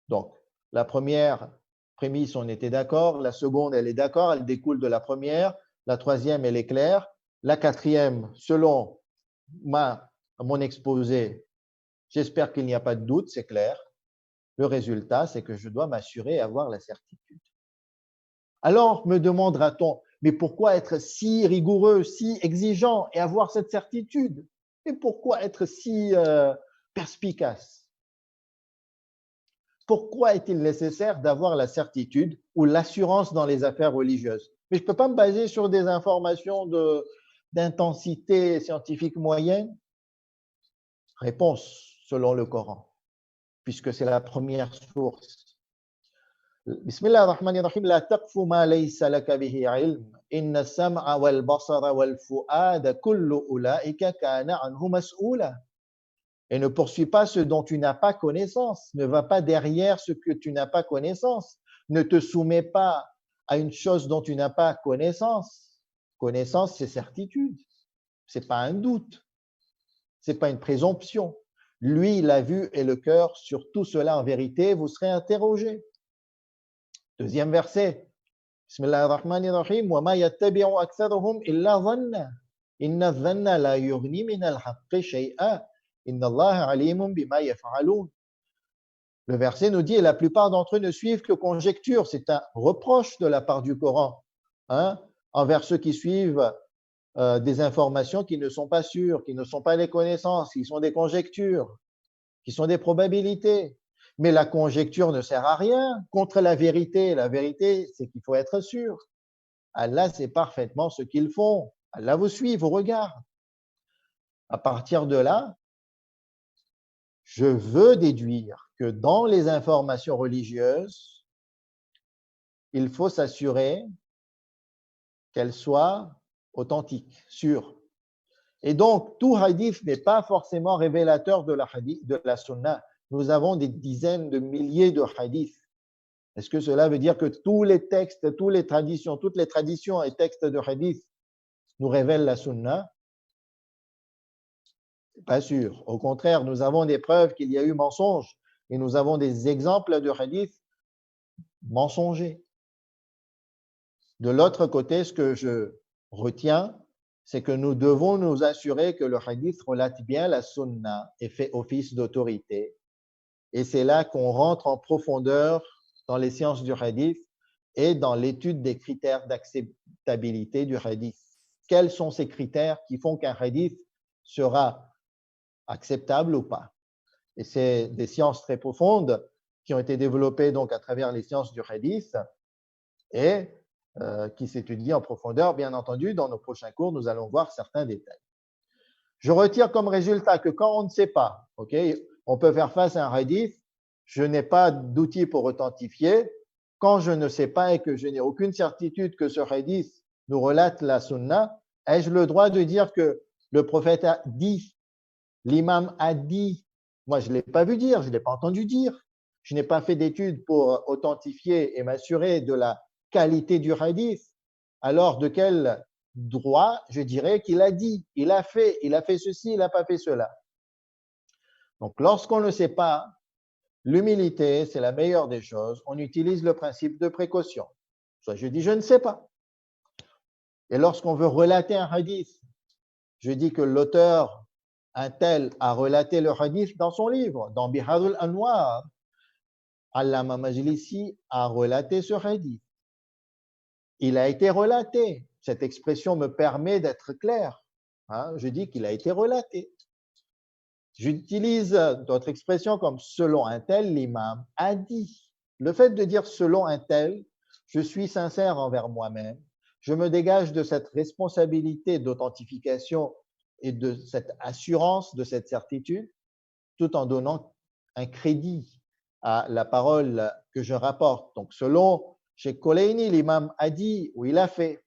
Donc, la première prémisse, on était d'accord. La seconde, elle est d'accord, elle découle de la première. La troisième, elle est claire. La quatrième, selon mon exposé, j'espère qu'il n'y a pas de doute, c'est clair. Le résultat, c'est que je dois m'assurer et avoir la certitude. Alors, me demandera-t-on, mais pourquoi être si rigoureux, si exigeant et avoir cette certitude? Et pourquoi être si perspicace? Pourquoi est-il nécessaire d'avoir la certitude ou l'assurance dans les affaires religieuses? Mais je ne peux pas me baser sur des informations d'intensité scientifique moyenne? Réponse selon le Coran, puisque c'est la première source. Bismillah ar-Rahman ar-Rahim. La taqfu ma laysa laka bihi ilm. Inna as-sam'a wal basara wal fu'ada kullu ulaika kana anhu mas'oula. Et ne poursuis pas ce dont tu n'as pas connaissance. Ne va pas derrière ce que tu n'as pas connaissance. Ne te soumets pas à une chose dont tu n'as pas connaissance. Connaissance, c'est certitude. Ce n'est pas un doute. Ce n'est pas une présomption. Lui, la vue et le cœur, sur tout cela en vérité, vous serez interrogés. Deuxième verset. Bismillah ar-Rahman ar-Rahim. Wa ma yattabi'u aktharuhum illa dhanna. Inna dhanna la yughni min al-haqqi shay'a. Inna Allah alimun bima yaf'alun. Le verset nous dit, et la plupart d'entre eux ne suivent que conjecture. C'est un reproche de la part du Coran envers ceux qui suivent des informations qui ne sont pas sûres, qui ne sont pas des connaissances, qui sont des conjectures, qui sont des probabilités. Mais la conjecture ne sert à rien contre la vérité. La vérité, c'est qu'il faut être sûr. Allah sait parfaitement ce qu'ils font. Allah vous suit, vous regarde. À partir de là, je veux déduire que dans les informations religieuses, il faut s'assurer qu'elles soient authentiques, sûres. Et donc, tout hadith n'est pas forcément révélateur de la sunna. Nous avons des dizaines de milliers de hadiths. Est-ce que cela veut dire que tous les textes, toutes les traditions et textes de hadith nous révèlent la sunna? Pas sûr. Au contraire, nous avons des preuves qu'il y a eu mensonge et nous avons des exemples de hadith mensongers. De l'autre côté, ce que je retiens, c'est que nous devons nous assurer que le hadith relate bien la sunna et fait office d'autorité. Et c'est là qu'on rentre en profondeur dans les sciences du hadith et dans l'étude des critères d'acceptabilité du hadith. Quels sont ces critères qui font qu'un hadith sera acceptable ou pas? Et c'est des sciences très profondes qui ont été développées donc à travers les sciences du hadith et qui s'étudient en profondeur. Bien entendu, dans nos prochains cours, nous allons voir certains détails. Je retire comme résultat que quand on ne sait pas, on peut faire face à un hadith, je n'ai pas d'outils pour authentifier. Quand je ne sais pas et que je n'ai aucune certitude que ce hadith nous relate la sunna, ai-je le droit de dire que le prophète a dit, l'imam a dit? Moi, je ne l'ai pas vu dire, je ne l'ai pas entendu dire. Je n'ai pas fait d'études pour authentifier et m'assurer de la qualité du hadith. Alors, de quel droit je dirais qu'il a dit, il a fait ceci, il n'a pas fait cela? Donc, lorsqu'on ne sait pas, l'humilité, c'est la meilleure des choses. On utilise le principe de précaution. Soit je dis, je ne sais pas. Et lorsqu'on veut relater un hadith, je dis que l'auteur, un tel, a relaté le hadith dans son livre, dans Biharul Anwar. Allama Majlisi a relaté ce hadith. Il a été relaté. Cette expression me permet d'être clair. Je dis qu'il a été relaté. J'utilise d'autres expressions comme selon un tel, l'imam a dit. Le fait de dire selon un tel, je suis sincère envers moi-même. Je me dégage de cette responsabilité d'authentification et de cette assurance, de cette certitude, tout en donnant un crédit à la parole que je rapporte. Donc, selon Cheikh Koleini, l'imam a dit ou il a fait.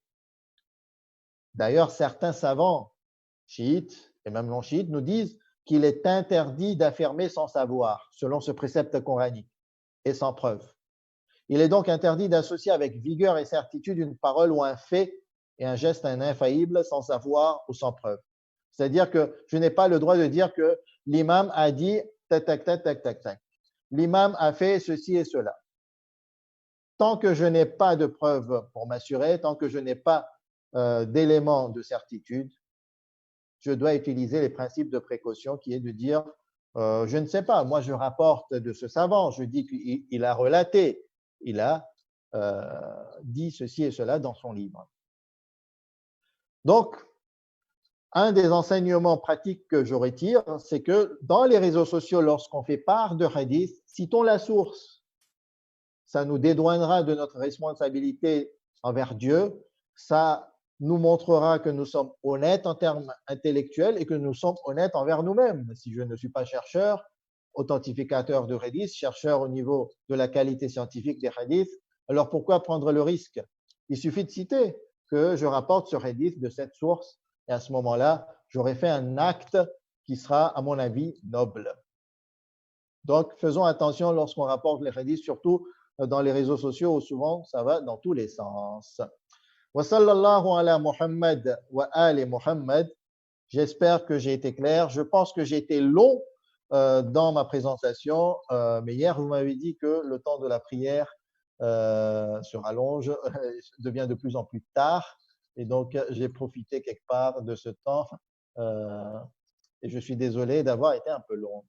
D'ailleurs, certains savants chiites et même non chiites nous disent qu'il est interdit d'affirmer sans savoir, selon ce précepte coranique, et sans preuve. Il est donc interdit d'associer avec vigueur et certitude une parole ou un fait et un geste infaillible sans savoir ou sans preuve. C'est-à-dire que je n'ai pas le droit de dire que l'imam a dit tac, tac, tac, tac, tac, tac. L'imam a fait ceci et cela. Tant que je n'ai pas de preuves pour m'assurer, tant que je n'ai pas d'éléments de certitude, je dois utiliser les principes de précaution qui est de dire je ne sais pas, moi je rapporte de ce savant, je dis qu'il a relaté, il a dit ceci et cela dans son livre. Donc, un des enseignements pratiques que je retire, c'est que dans les réseaux sociaux, lorsqu'on fait part de hadith, citons la source. Ça nous dédouanera de notre responsabilité envers Dieu, ça nous montrera que nous sommes honnêtes en termes intellectuels et que nous sommes honnêtes envers nous-mêmes. Si je ne suis pas chercheur, authentificateur de hadith, chercheur au niveau de la qualité scientifique des hadiths, alors pourquoi prendre le risque? Il suffit de citer que je rapporte ce hadith de cette source et à ce moment-là, j'aurai fait un acte qui sera, à mon avis, noble. Donc, faisons attention lorsqu'on rapporte les hadiths, surtout dans les réseaux sociaux où souvent ça va dans tous les sens. Wa sallallahu ala Muhammad wa ali Muhammad. J'espère que j'ai été clair. Je pense que j'ai été long dans ma présentation, mais hier vous m'avez dit que le temps de la prière se rallonge, devient de plus en plus tard, et donc j'ai profité quelque part de ce temps et je suis désolé d'avoir été un peu long.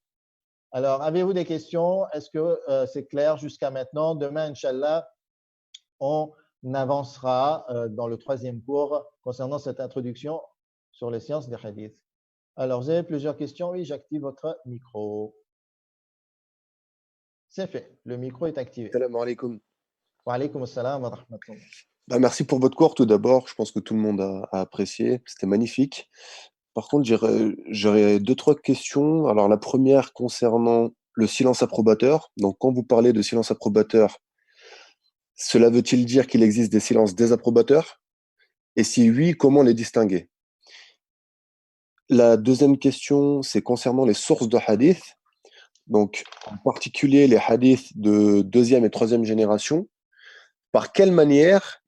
Alors, avez-vous des questions? Est-ce que c'est clair jusqu'à maintenant? Demain, Inch'Allah, on avancera dans le troisième cours concernant cette introduction sur les sciences des hadiths. Alors, vous avez plusieurs questions? Oui, j'active votre micro. C'est fait. Le micro est activé. Salam alaikum. Wa alaykoum assalam wa rahmatullah. Bah, merci pour votre cours tout d'abord. Je pense que tout le monde a apprécié. C'était magnifique. Par contre, j'aurais deux, trois questions. Alors, la première concernant le silence approbateur. Donc, quand vous parlez de silence approbateur, cela veut-il dire qu'il existe des silences désapprobateurs? Et si oui, comment les distinguer? La deuxième question, c'est concernant les sources de hadith. Donc, en particulier les hadiths de deuxième et troisième génération. Par quelle manière,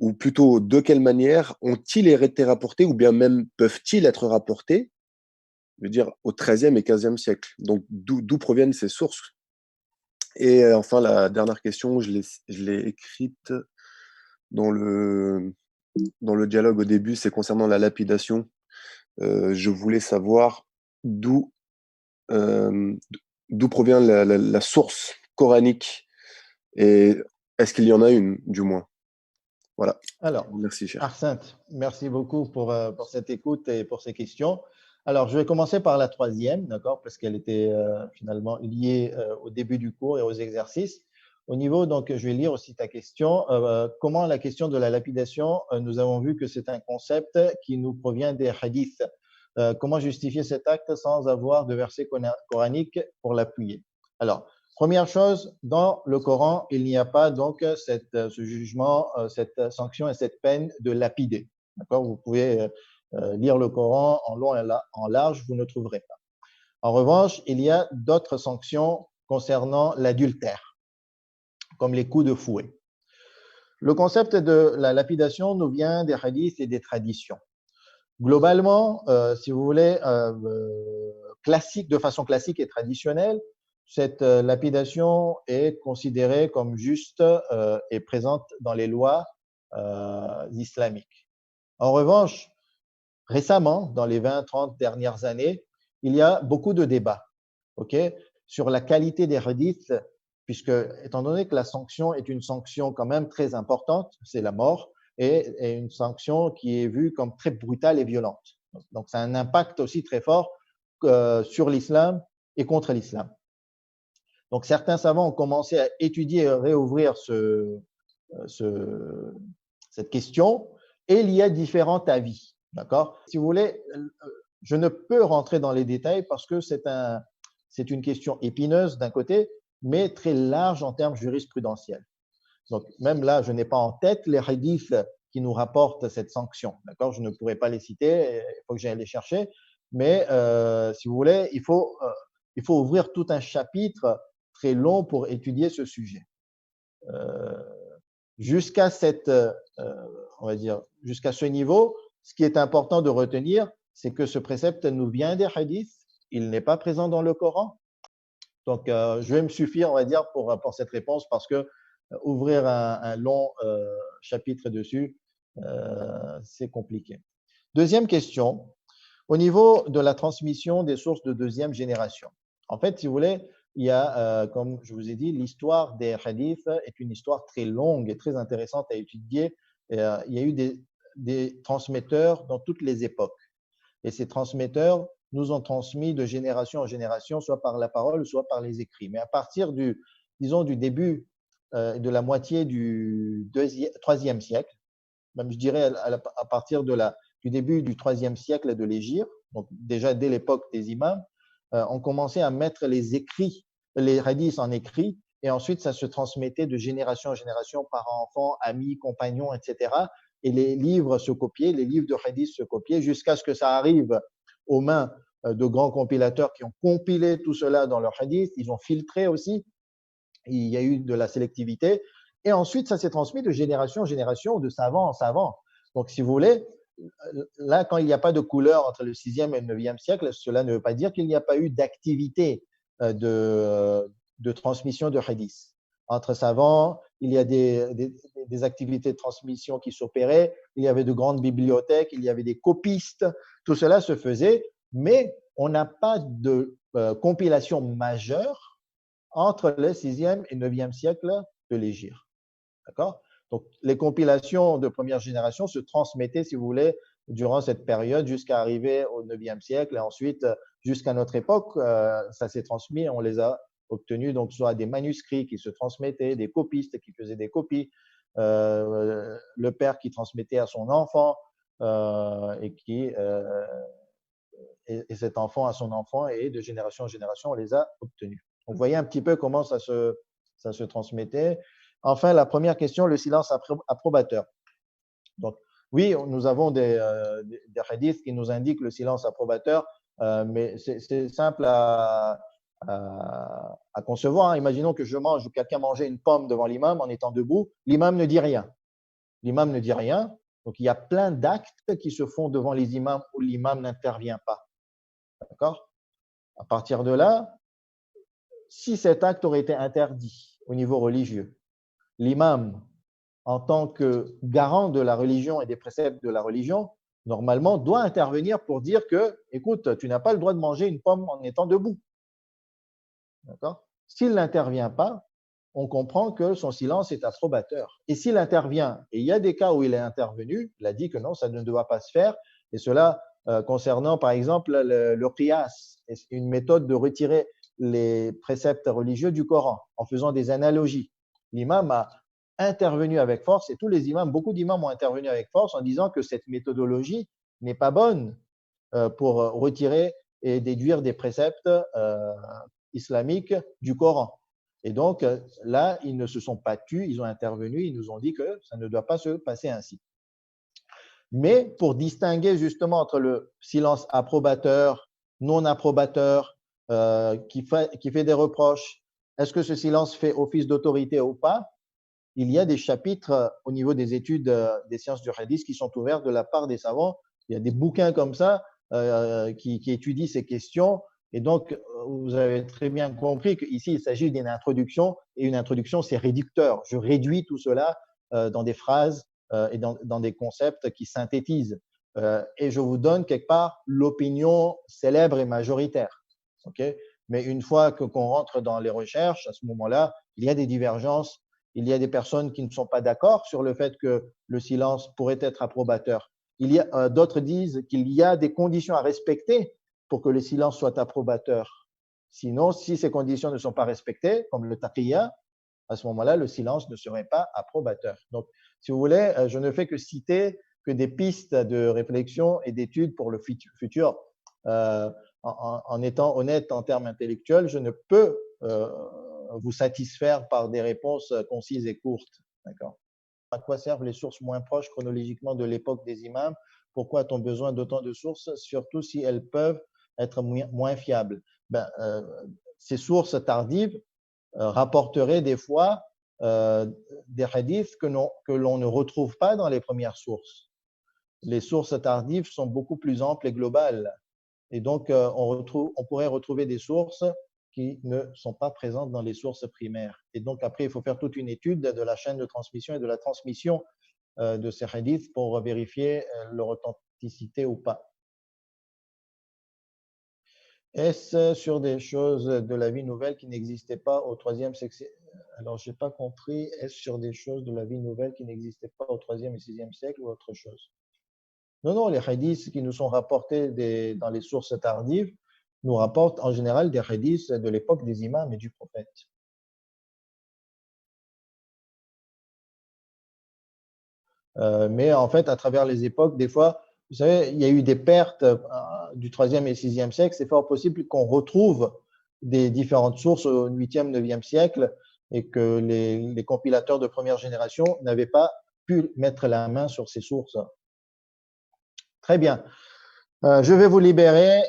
ou plutôt de quelle manière, ont-ils été rapportés, ou bien même peuvent-ils être rapportés, je veux dire, au XIIIe et XVe siècle? Donc, d'où proviennent ces sources? Et enfin, la dernière question, je l'ai écrite dans dans le dialogue au début, c'est concernant la lapidation. Je voulais savoir d'où euh, d'où provient la source coranique et est-ce qu'il y en a une, du moins? Voilà. Alors, Merci, cher. Arsène, merci beaucoup pour cette écoute et pour ces questions. Alors, je vais commencer par la troisième, d'accord, parce qu'elle était finalement liée au début du cours et aux exercices. Au niveau, donc, je vais lire aussi ta question. Comment la question de la lapidation, nous avons vu que c'est un concept qui nous provient des hadiths. Comment justifier cet acte sans avoir de verset coranique pour l'appuyer? Alors, première chose, dans le Coran, il n'y a pas donc ce jugement, cette sanction et cette peine de lapider. D'accord? Vous pouvez lire le Coran en long et en large, vous ne trouverez pas. En revanche, il y a d'autres sanctions concernant l'adultère, comme les coups de fouet. Le concept de la lapidation nous vient des hadiths et des traditions. Globalement, si vous voulez, classique, de façon classique et traditionnelle, cette lapidation est considérée comme juste et présente dans les lois islamiques. En revanche, récemment, dans les 20-30 dernières années, il y a beaucoup de débats, ok, sur la qualité des hadiths, puisque, étant donné que la sanction est une sanction quand même très importante, c'est la mort, et une sanction qui est vue comme très brutale et violente. Donc, ça a un impact aussi très fort sur l'islam et contre l'islam. Donc, certains savants ont commencé à étudier et à réouvrir cette question, et il y a différents avis. D'accord? Si vous voulez, je ne peux rentrer dans les détails parce que c'est une question épineuse d'un côté, mais très large en termes jurisprudentiels. Donc, même là, je n'ai pas en tête les hadiths qui nous rapportent cette sanction. D'accord? Je ne pourrais pas les citer, il faut que j'aille les chercher. Mais si vous voulez, il faut ouvrir tout un chapitre très long pour étudier ce sujet. Jusqu'à on va dire, jusqu'à ce niveau, ce qui est important de retenir, c'est que ce précepte nous vient des hadiths, il n'est pas présent dans le Coran. Donc, je vais me suffire, on va dire, pour cette réponse parce que ouvrir un long chapitre dessus, c'est compliqué. Deuxième question, au niveau de la transmission des sources de deuxième génération. En fait, si vous voulez, il y a, comme je vous ai dit, l'histoire des hadiths est une histoire très longue et très intéressante à étudier. Et, il y a eu des transmetteurs dans toutes les époques. Et ces transmetteurs nous ont transmis de génération en génération, soit par la parole, soit par les écrits. Mais à partir disons, du début de la moitié du IIIe siècle, même je dirais à partir du début du IIIe siècle de l'Hégire, donc déjà dès l'époque des imams, on commençait à mettre les écrits, les hadiths en écrit, et ensuite ça se transmettait de génération en génération par enfants, amis, compagnons, etc. Et les livres se copiaient, les livres de hadiths se copiaient, jusqu'à ce que ça arrive aux mains de grands compilateurs qui ont compilé tout cela dans leurs hadiths, ils ont filtré aussi, il y a eu de la sélectivité, et ensuite ça s'est transmis de génération en génération, de savant en savant. Donc si vous voulez, là, quand il n'y a pas de couleur entre le 6e et le 9e siècle, cela ne veut pas dire qu'il n'y a pas eu d'activité de transmission de hadith. Entre savants, il y a des activités de transmission qui s'opéraient, il y avait de grandes bibliothèques, il y avait des copistes, tout cela se faisait, mais on n'a pas de compilation majeure entre le 6e et 9e siècle de l'Hégire. D'accord? Donc, les compilations de première génération se transmettaient, si vous voulez, durant cette période jusqu'à arriver au 9e siècle et ensuite jusqu'à notre époque, ça s'est transmis, on les a obtenus, donc soit des manuscrits qui se transmettaient, des copistes qui faisaient des copies, le père qui transmettait à son enfant et cet enfant à son enfant, et de génération en génération, on les a obtenus. Vous voyez un petit peu comment ça se transmettait. Enfin, la première question, le silence approbateur. Donc, oui, nous avons des hadiths qui nous indiquent le silence approbateur, mais c'est simple à concevoir. Imaginons que je mange ou quelqu'un mangeait une pomme devant l'imam en étant debout. L'imam ne dit rien. L'imam ne dit rien. Donc, il y a plein d'actes qui se font devant les imams où l'imam n'intervient pas. D'accord? À partir de là, si cet acte aurait été interdit au niveau religieux, l'imam, en tant que garant de la religion et des préceptes de la religion, normalement, doit intervenir pour dire que, écoute, tu n'as pas le droit de manger une pomme en étant debout. D'accord? S'il n'intervient pas, on comprend que son silence est approbateur. Et s'il intervient, et il y a des cas où il est intervenu, il a dit que non, ça ne doit pas se faire, et cela concernant par exemple le qiyas, une méthode de retirer les préceptes religieux du Coran en faisant des analogies. L'imam a intervenu avec force, et tous les imams, beaucoup d'imams ont intervenu avec force en disant que cette méthodologie n'est pas bonne pour retirer et déduire des préceptes islamiques du Coran. Et donc là, ils ne se sont pas tus, ils ont intervenu, ils nous ont dit que ça ne doit pas se passer ainsi. Mais pour distinguer justement entre le silence approbateur, non approbateur, qui fait des reproches, est-ce que ce silence fait office d'autorité ou pas? Il y a des chapitres au niveau des études des sciences du hadith qui sont ouverts de la part des savants. Il y a des bouquins comme ça qui étudient ces questions. Et donc, vous avez très bien compris qu'ici, il s'agit d'une introduction. Et une introduction, c'est réducteur. Je réduis tout cela dans des phrases et dans des concepts qui synthétisent. Et je vous donne quelque part l'opinion célèbre et majoritaire. Okay? Mais une fois qu'on rentre dans les recherches, à ce moment-là, il y a des divergences. Il y a des personnes qui ne sont pas d'accord sur le fait que le silence pourrait être approbateur. D'autres disent qu'il y a des conditions à respecter pour que le silence soit approbateur. Sinon, si ces conditions ne sont pas respectées, comme le taqiyya, à ce moment-là, le silence ne serait pas approbateur. Donc, si vous voulez, je ne fais que citer que des pistes de réflexion et d'études pour le futur. En étant honnête en termes intellectuels, je ne peux vous satisfaire par des réponses concises et courtes. D'accord? À quoi servent les sources moins proches chronologiquement de l'époque des imams? Pourquoi a-t-on besoin d'autant de sources, surtout si elles peuvent être moins fiables? Ces sources tardives rapporteraient des fois des hadiths que l'on ne retrouve pas dans les premières sources. Les sources tardives sont beaucoup plus amples et globales. Et donc, on pourrait retrouver des sources qui ne sont pas présentes dans les sources primaires. Et donc, après, il faut faire toute une étude de la chaîne de transmission et de la transmission de ces hadiths pour vérifier leur authenticité ou pas. Est-ce sur des choses de la vie nouvelle qui n'existaient pas au troisième siècle? Alors, je n'ai pas compris. Est-ce sur des choses de la vie nouvelle qui n'existaient pas au troisième et sixième siècle ou autre chose? Non, les hadiths qui nous sont rapportés dans les sources tardives nous rapportent en général des hadiths de l'époque des imams et du prophète. Mais en fait, à travers les époques, des fois, vous savez, il y a eu des pertes du 3e et 6e siècle. C'est fort possible qu'on retrouve des différentes sources au 8e, 9e siècle et que les compilateurs de première génération n'avaient pas pu mettre la main sur ces sources. Très bien. Je vais vous libérer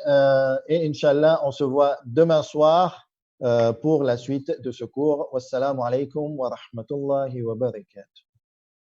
et Inch'Allah, on se voit demain soir pour la suite de ce cours. Wassalamu alaikum wa rahmatullahi wa barakatuh.